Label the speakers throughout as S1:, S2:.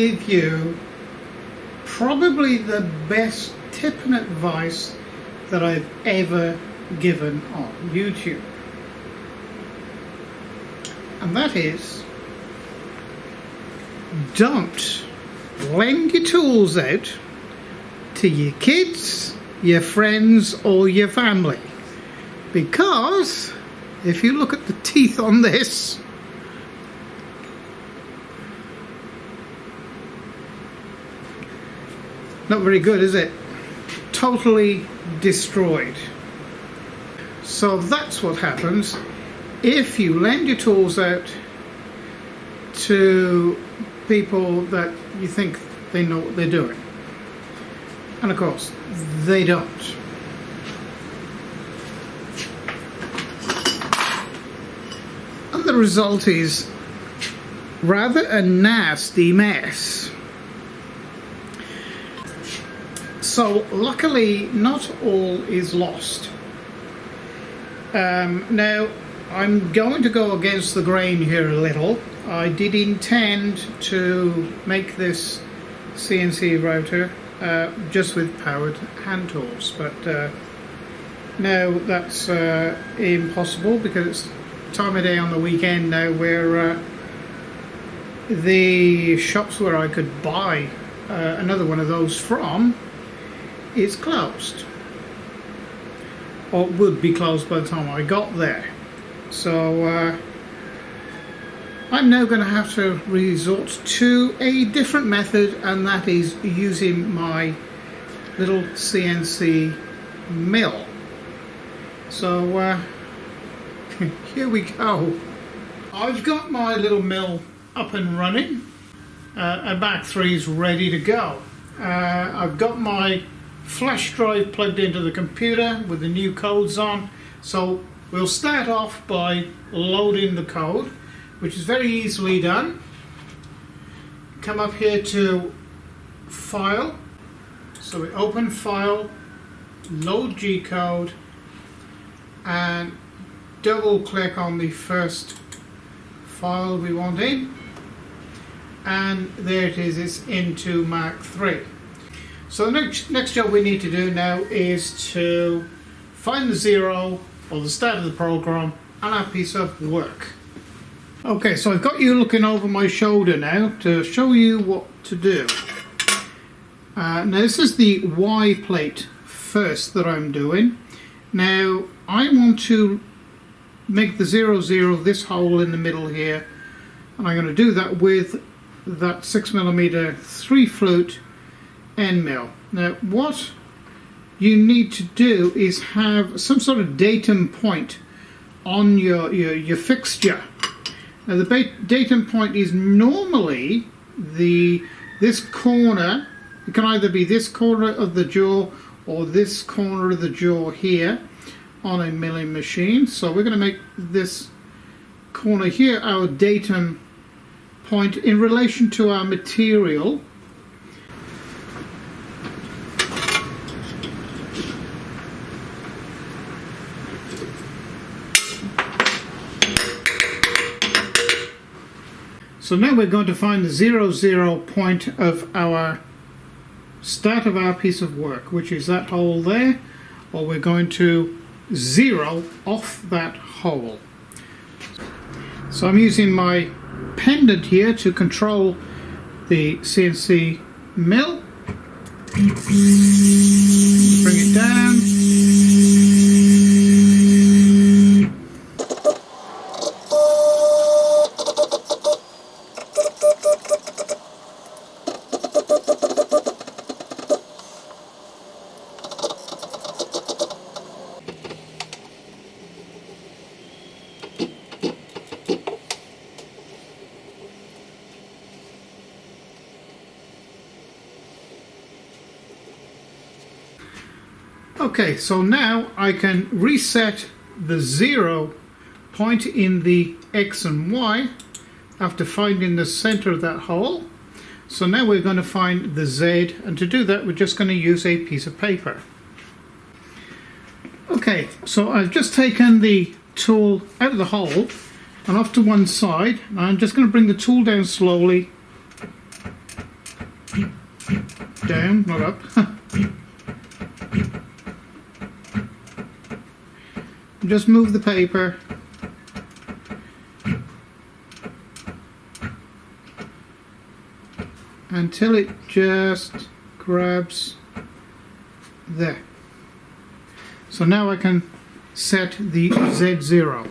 S1: give you probably the best tip and advice that I've ever given on YouTube. And that is, don't lend your tools out to your kids, your friends or your family, because if you look at the teeth on this, not very good, is it? Totally destroyed. So that's what happens if you lend your tools out to people that you think they know what they're doing. And of course, they don't. And the result is rather a nasty mess. So luckily, not all is lost. Now, I'm going to go against the grain here a little. I did intend to make this CNC router just with powered hand tools, but now that's impossible because it's time of day on the weekend now where the shops where I could buy another one of those from is closed, or would be closed by the time I got there. So I'm now going to have to resort to a different method, and that is using my little CNC mill. So here we go. I've got my little mill up and running, and Mach 3 is ready to go. I've got my flash drive plugged into the computer with the new codes on, so we'll start off by loading the code, which is very easily done. Come up here to File, so we open File, load G-code, and double click on the first file we want in, and there it is, it's into Mach 3. So the next job we need to do now is to find the zero or the start of the program on our piece of work. Okay, so I've got you looking over my shoulder now to show you what to do. Now this is the Y plate first that I'm doing. Now I want to make the 0, 0, this hole in the middle here, and I'm going to do that with that 6mm 3 flute end mill. Now what you need to do is have some sort of datum point on your fixture. Now the datum point is normally this corner. It can either be this corner of the jaw or this corner of the jaw here on a milling machine. So we're going to make this corner here our datum point in relation to our material. So now we're going to find the 0, 0 point of our start of our piece of work, which is that hole there, or we're going to zero off that hole. So I'm using my pendant here to control the CNC mill. Bring it down. Okay, so now I can reset the 0 point in the X and Y after finding the center of that hole. So now we're going to find the Z, and to do that we're just going to use a piece of paper. Okay, so I've just taken the tool out of the hole and off to one side. I'm just going to bring the tool down slowly down, not up. Just move the paper. Until it just grabs there. So now I can set the Z0,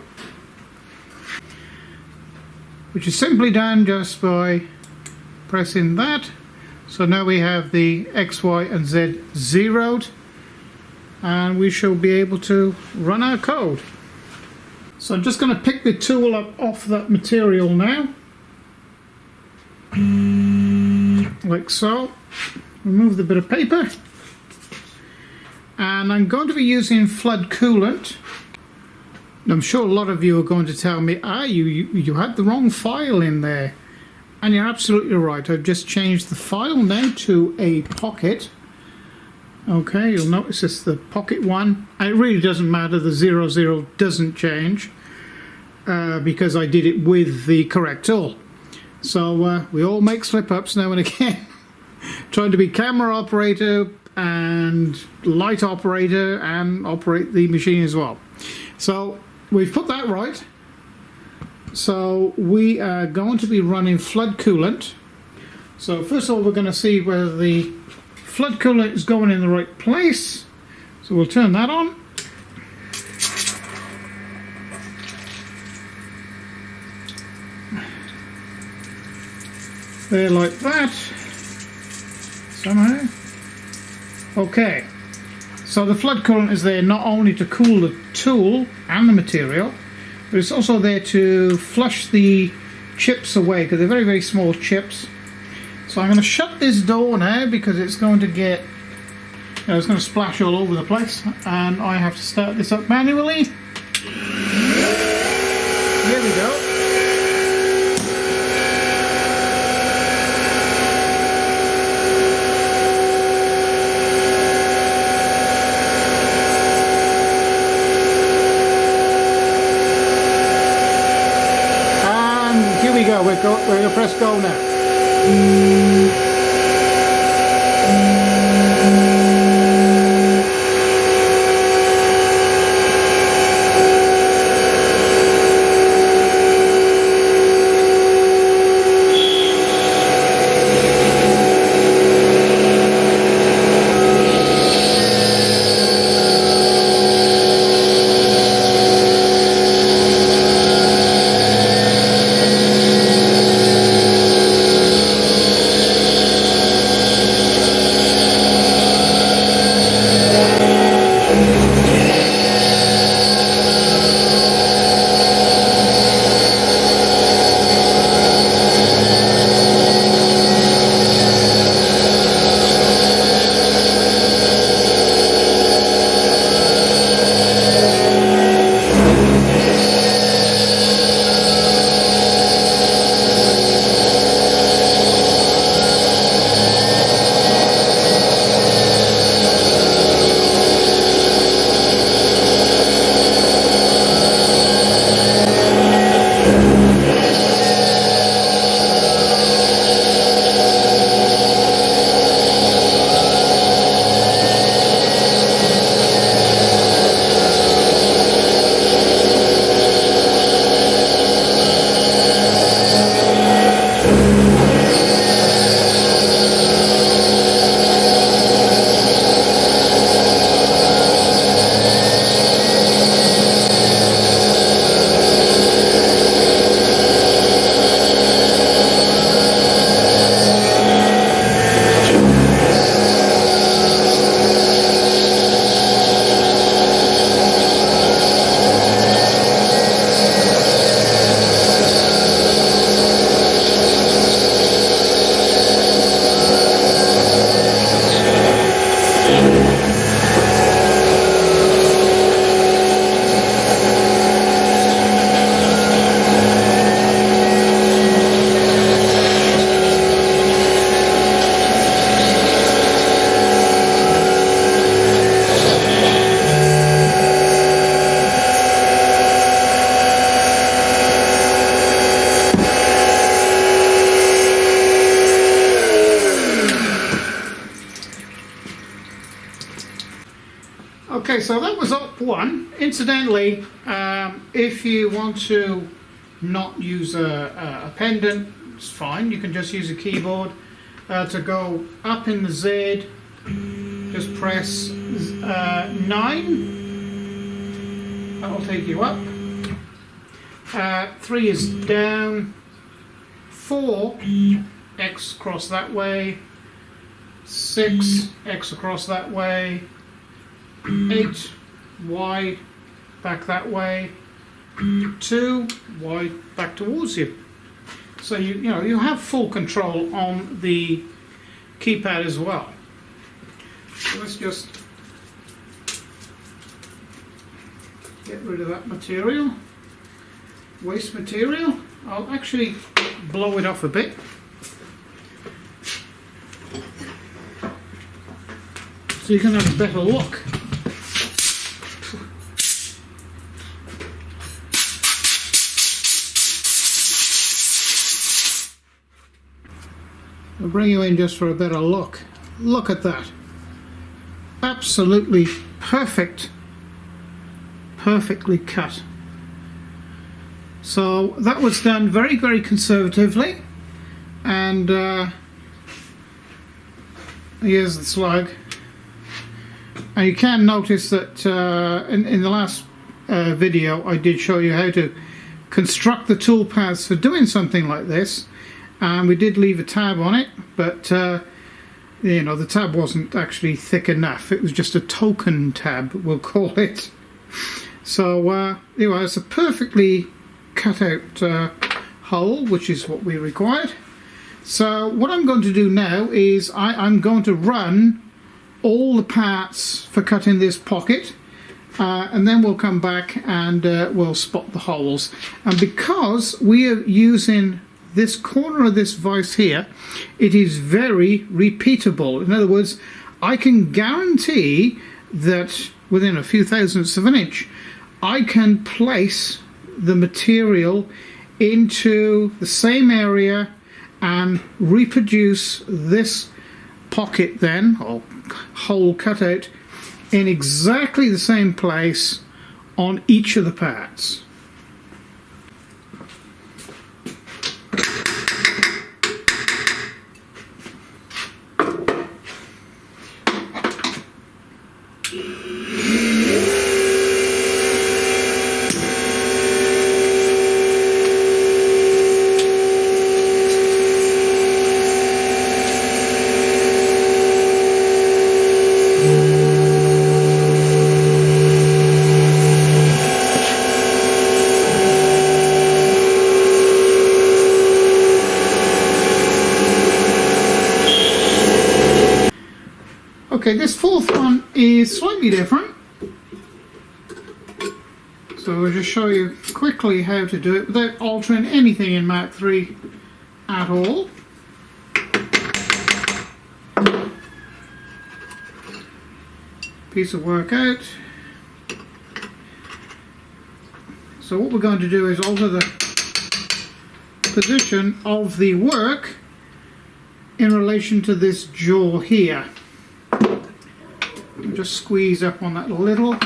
S1: which is simply done just by pressing that. So now we have the X, Y and Z zeroed, and we shall be able to run our code. So I'm just going to pick the tool up off that material now, like so. Remove the bit of paper, and I'm going to be using flood coolant. I'm sure a lot of you are going to tell me, you had the wrong file in there, and you're absolutely right. I've just changed the file now to a pocket. Okay, you'll notice it's the pocket one. It really doesn't matter, the 00 doesn't change because I did it with the correct tool. So we all make slip-ups now and again. Trying to be camera operator and light operator and operate the machine as well. So we've put that right. So we are going to be running flood coolant. So first of all, we're going to see whether the flood coolant is going in the right place. So we'll turn that on. There, like that. Somehow. Okay, so the flood coolant is there not only to cool the tool and the material, but it's also there to flush the chips away, because they're very, very small chips. So I'm going to shut this door now because it's going to get, it's going to splash all over the place, and I have to start this up manually. There we go. We're going to press go now. Okay, so that was op 1. Incidentally, if you want to not use a pendant, it's fine. You can just use a keyboard. To go up in the Z, just press 9. That'll take you up. 3 is down. 4, X across that way. 6, X across that way. 8, Y back that way. 2, Y back towards you. So you have full control on the keypad as well. So let's just get rid of that material, waste material. I'll actually blow it off a bit. So you can have a better look. I'll bring you in just for a better look. Look at that. Absolutely perfect. Perfectly cut. So that was done very, very conservatively. And here's the slug. And you can notice that in the last video I did show you how to construct the tool paths for doing something like this. And we did leave a tab on it, but the tab wasn't actually thick enough. It was just a token tab, we'll call it. So anyway, it's a perfectly cut out hole, which is what we required. So what I'm going to do now is I'm going to run all the parts for cutting this pocket, and then we'll come back and we'll spot the holes. And because we are using this corner of this vise here, it is very repeatable. In other words, I can guarantee that within a few thousandths of an inch I can place the material into the same area and reproduce this pocket then, or hole cutout, in exactly the same place on each of the parts. Okay, this fourth one is slightly different. So I'll just show you quickly how to do it without altering anything in Mach 3 at all. Piece of work out. So what we're going to do is alter the position of the work in relation to this jaw here. Just squeeze up on that a little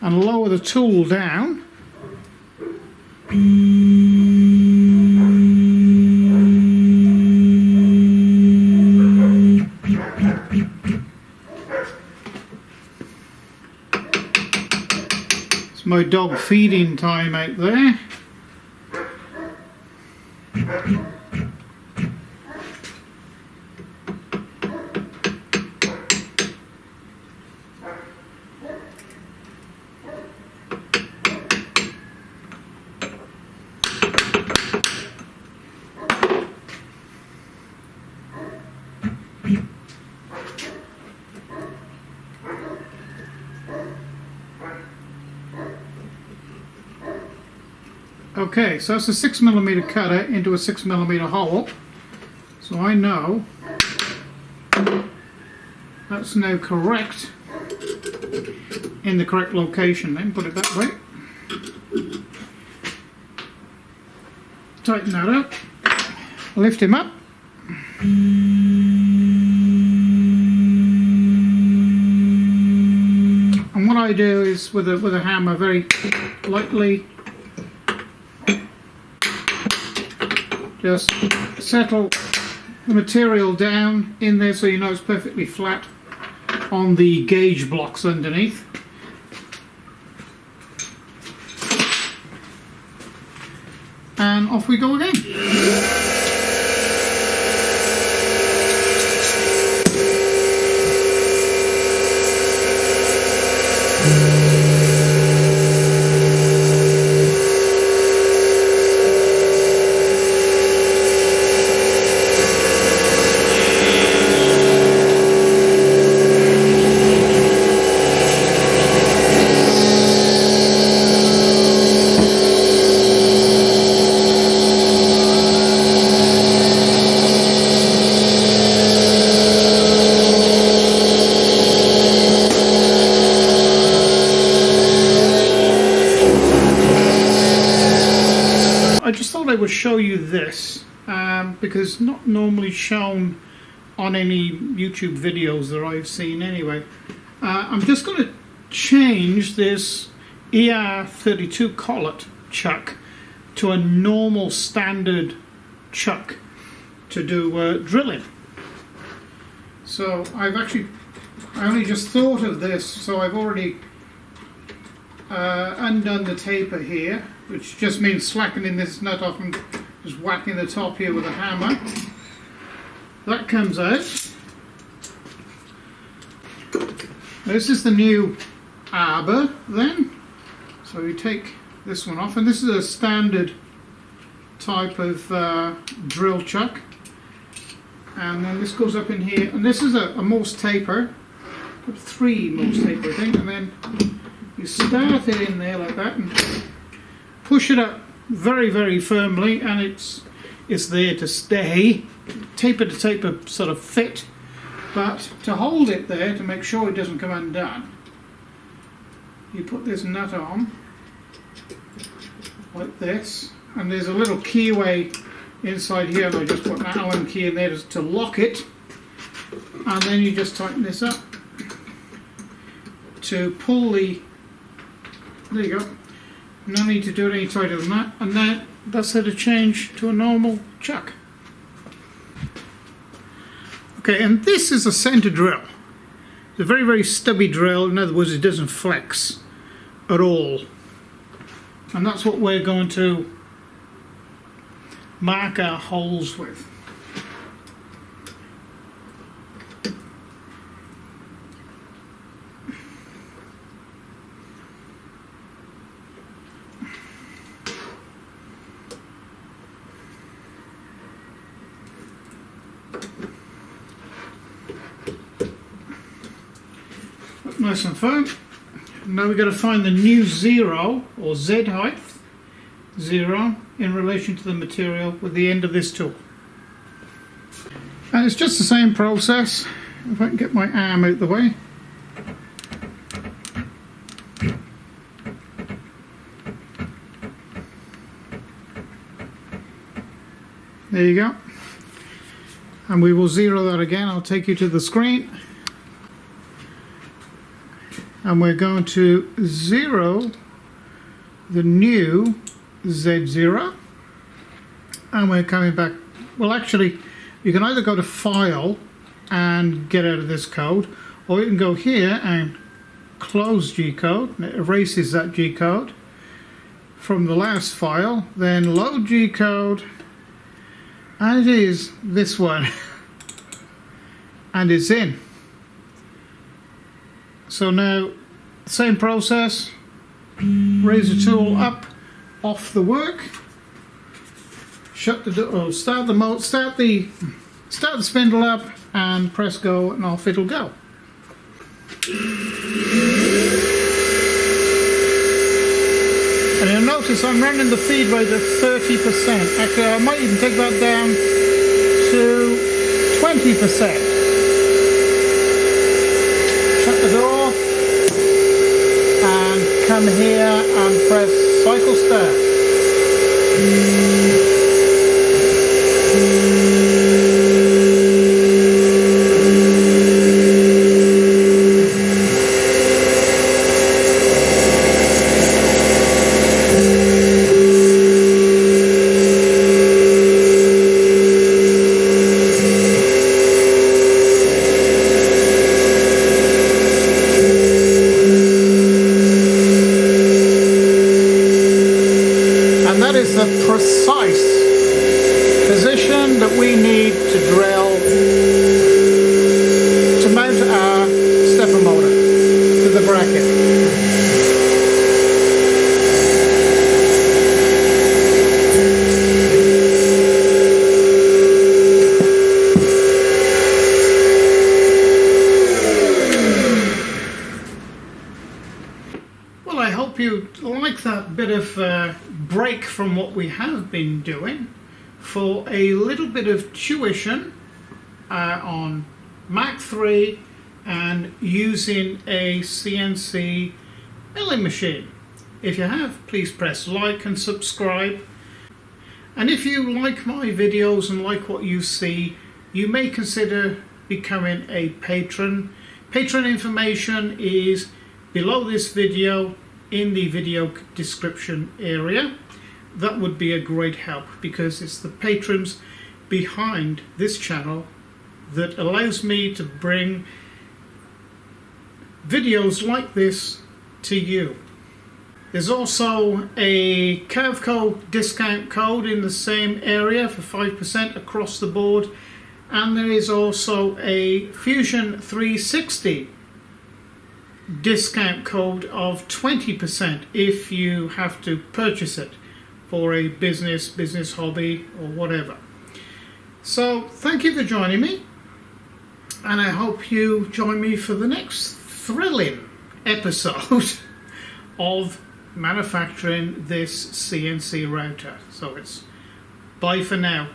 S1: and lower the tool down. It's my dog feeding time out there. Okay, so that's a 6mm cutter into a 6mm hole. So I know that's now correct, in the correct location then, put it that way. Tighten that up, lift him up. And what I do is with a hammer, very lightly, just settle the material down in there so you know it's perfectly flat on the gauge blocks underneath. And off we go again. I would show you this because not normally shown on any YouTube videos that I've seen anyway. I'm just going to change this ER32 collet chuck to a normal standard chuck to do drilling. So I only just thought of this, so I've already undone the taper here, which just means slackening this nut off and just whacking the top here with a hammer. That comes out. This is the new arbor then. So we take this one off, and this is a standard type of drill chuck. And then this goes up in here, and this is a Morse taper, 3 Morse taper I think, and then you start it in there like that and push it up very, very firmly, and it's there to stay. Taper to taper sort of fit, but to hold it there to make sure it doesn't come undone, you put this nut on like this, and there's a little keyway inside here, and I just put an Allen key in there to lock it, and then you just tighten this up to pull the. There you go. No need to do it any tighter than that, and then that's how to change to a normal chuck. Okay, and this is a center drill. It's a very, very stubby drill. In other words, it doesn't flex at all. And that's what we're going to mark our holes with. Nice and firm. Now we've got to find the new zero, or Z height, 0, in relation to the material with the end of this tool. And it's just the same process. If I can get my arm out the way. There you go. And we will zero that again. I'll take you to the screen. And we're going to zero the new Z0, and we're coming back. Well, actually, you can either go to File and get out of this code, or you can go here and close G-code, and it erases that G-code from the last file, then load G-code, and it is this one, and it's in. So now, same process, raise the tool up off the work, shut the door, start the spindle up, and press go, and off it'll go. And you'll notice I'm running the feed rate at 30%. Actually, I might even take that down to 20%. Shut the door and come here and press cycle start. bracket. Well, I hope you like that bit of break from what we have been doing for a little bit of tuition on Mach 3 and using a CNC milling machine. If you have, please press like and subscribe. And if you like my videos and like what you see, you may consider becoming a patron. Patron information is below this video in the video description area. That would be a great help because it's the patrons behind this channel that allows me to bring videos like this to you. There's also a Carveco discount code in the same area for 5% across the board, and there is also a Fusion 360 discount code of 20% if you have to purchase it for a business hobby or whatever. So thank you for joining me, and I hope you join me for the next thrilling episode of manufacturing this CNC router. So it's bye for now.